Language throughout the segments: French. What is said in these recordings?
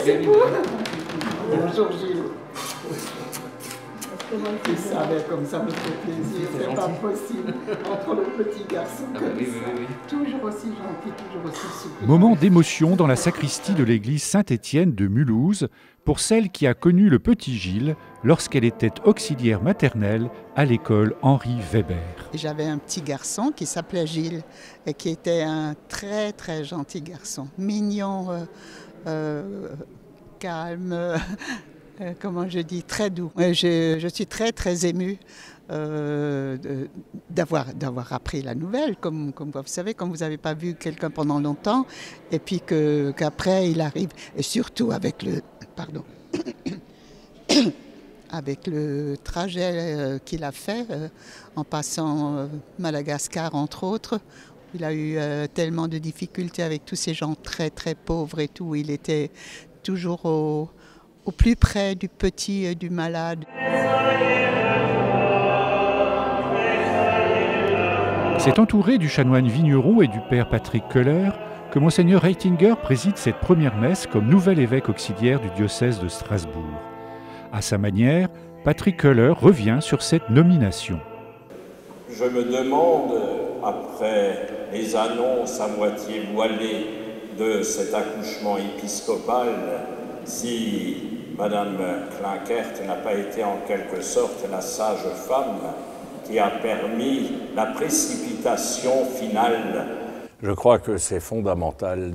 c'est pour... Bonjour Gilles. Je savais comme ça me fait plaisir, c'est pas possible. Entre le petit garçon toujours aussi gentil, toujours aussi souple. Moment d'émotion dans la sacristie de l'église Saint-Étienne de Mulhouse pour celle qui a connu le petit Gilles lorsqu'elle était auxiliaire maternelle à l'école Henri Weber. J'avais un petit garçon qui s'appelait Gilles et qui était un très très gentil garçon, mignon, calme. Comment je dis, très doux. Je suis très très émue d'avoir appris la nouvelle, comme vous savez, quand vous n'avez pas vu quelqu'un pendant longtemps, et puis qu'après il arrive, et surtout avec le, avec le trajet qu'il a fait, en passant Madagascar entre autres. Il a eu tellement de difficultés avec tous ces gens très très pauvres et tout, il était toujours au plus près du petit et du malade. C'est entouré du chanoine vigneron et du père Patrick Köhler que Monseigneur Reitinger préside cette première messe comme nouvel évêque auxiliaire du diocèse de Strasbourg. À sa manière, Patrick Köhler revient sur cette nomination. Je me demande, après les annonces à moitié voilées de cet accouchement épiscopal, si Madame Klinkert n'a pas été en quelque sorte la sage femme qui a permis la précipitation finale. Je crois que c'est fondamental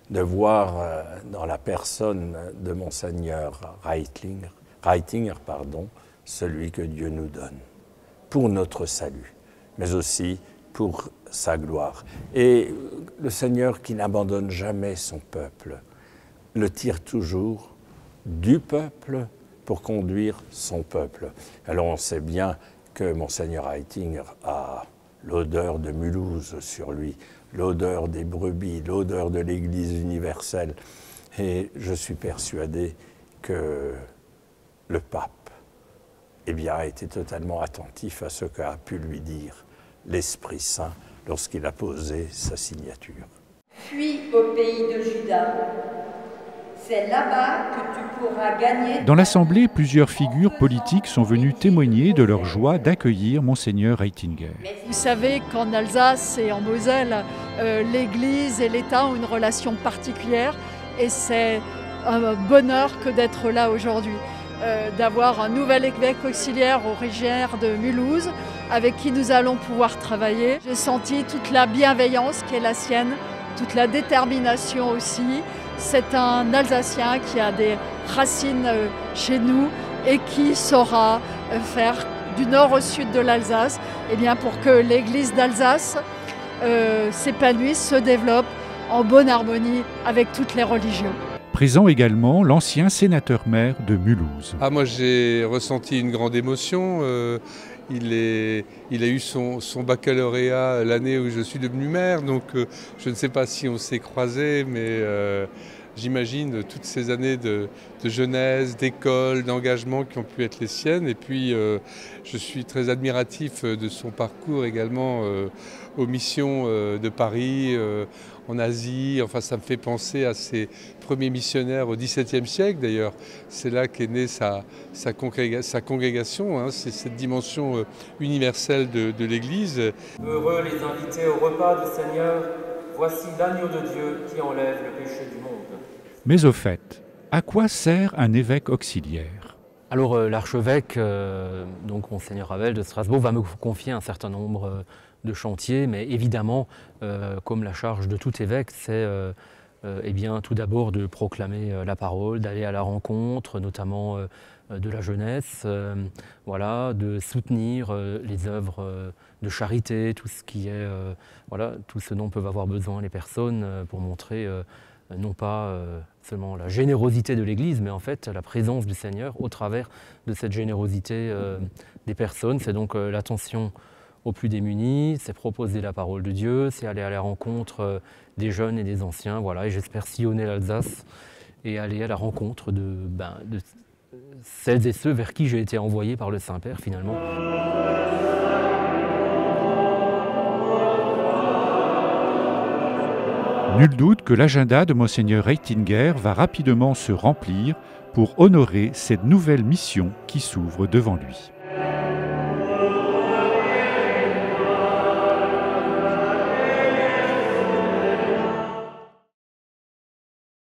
de voir dans la personne de Monseigneur Reitinger, celui que Dieu nous donne, pour notre salut, mais aussi pour sa gloire. Et le Seigneur qui n'abandonne jamais son peuple, le tire toujours du peuple pour conduire son peuple. Alors on sait bien que Monseigneur Reitinger a l'odeur de Mulhouse sur lui, l'odeur des brebis, l'odeur de l'Église universelle. Et je suis persuadé que le pape a été totalement attentif à ce qu'a pu lui dire l'Esprit Saint lorsqu'il a posé sa signature. Fuis au pays de Juda. C'est là-bas que tu pourras gagner... Dans l'Assemblée, plusieurs figures politiques sont venues témoigner de leur joie d'accueillir Monseigneur Reitinger. Vous savez qu'en Alsace et en Moselle, l'Église et l'État ont une relation particulière et c'est un bonheur que d'être là aujourd'hui, d'avoir un nouvel évêque auxiliaire originaire de Mulhouse avec qui nous allons pouvoir travailler. J'ai senti toute la bienveillance qui est la sienne, toute la détermination aussi. C'est un Alsacien qui a des racines chez nous et qui saura faire du nord au sud de l'Alsace pour que l'Église d'Alsace s'épanouisse, se développe en bonne harmonie avec toutes les religions. Présent également l'ancien sénateur-maire de Mulhouse. Moi j'ai ressenti une grande émotion. Il a eu son baccalauréat l'année où je suis devenu maire, donc je ne sais pas si on s'est croisés, mais j'imagine toutes ces années de jeunesse, d'école, d'engagement qui ont pu être les siennes. Et puis je suis très admiratif de son parcours également aux missions de Paris, en Asie. Enfin, ça me fait penser à ces premiers missionnaires au XVIIe siècle d'ailleurs. C'est là qu'est née sa congrégation, hein. C'est cette dimension universelle de l'Église. Heureux les invités au repas du Seigneur, voici l'agneau de Dieu qui enlève le péché du monde. Mais au fait, à quoi sert un évêque auxiliaire ? Alors l'archevêque, donc Monseigneur Ravel de Strasbourg, va me confier un certain nombre de chantiers, mais évidemment, comme la charge de tout évêque, c'est tout d'abord de proclamer la parole, d'aller à la rencontre, notamment de la jeunesse, de soutenir les œuvres de charité, tout ce qui est, tout ce dont peuvent avoir besoin les personnes pour montrer non pas seulement la générosité de l'Église, mais en fait la présence du Seigneur au travers de cette générosité des personnes. C'est donc l'attention aux plus démunis, c'est proposer la parole de Dieu, c'est aller à la rencontre des jeunes et des anciens, et j'espère sillonner l'Alsace et aller à la rencontre de celles et ceux vers qui j'ai été envoyé par le Saint-Père finalement. Nul doute que l'agenda de Monseigneur Reitinger va rapidement se remplir pour honorer cette nouvelle mission qui s'ouvre devant lui.